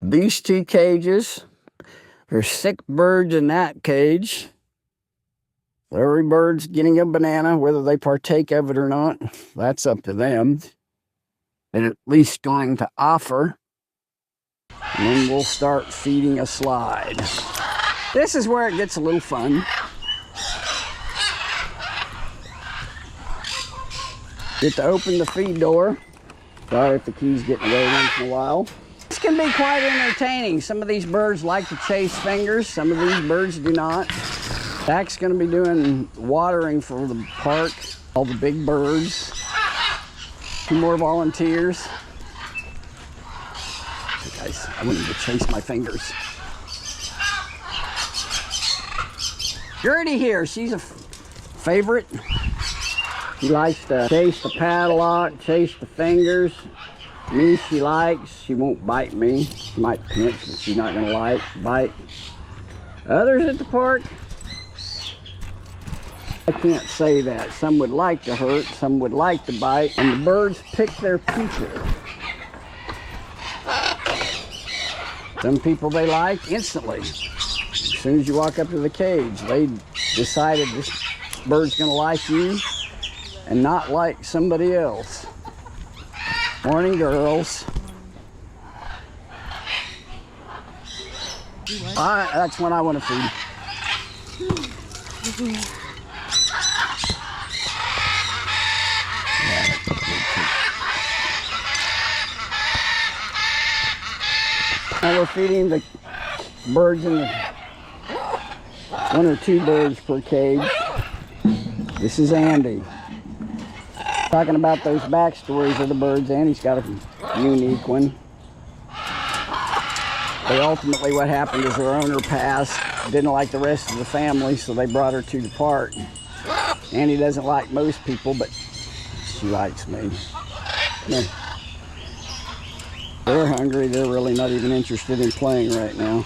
These two cages, there's 6 birds in that cage. Every bird's getting a banana, whether they partake of it or not, that's up to them. They're at least going to offer. And then we'll start feeding a slide. This is where it gets a little fun. Get to open the feed door. Sorry if the key's getting away once in a while. This can be quite entertaining. Some of these birds like to chase fingers. Some of these birds do not. Zach's going to be doing watering for the park. All the big birds. 2 more volunteers. Hey guys, I wanted to chase my fingers. Gertie here, she's a favorite. She likes to chase the padlock, chase the fingers. Me, she likes. She won't bite me. She might pinch, but she's not going to bite. Others at the park, I can't say that. Some would like to hurt, some would like to bite, and the birds pick their people. Some people they like instantly. As soon as you walk up to the cage, they decided this bird's going to like you and not like somebody else. Morning, girls. That's when I want to feed. Now we're feeding the birds in the 1 or 2 birds per cage. This is Andy. Talking about those backstories of the birds, Andy's got a unique one. But ultimately what happened is her owner passed, didn't like the rest of the family, so they brought her to the park. Andy doesn't like most people, but she likes me. Come here. They're hungry, they're really not even interested in playing right now.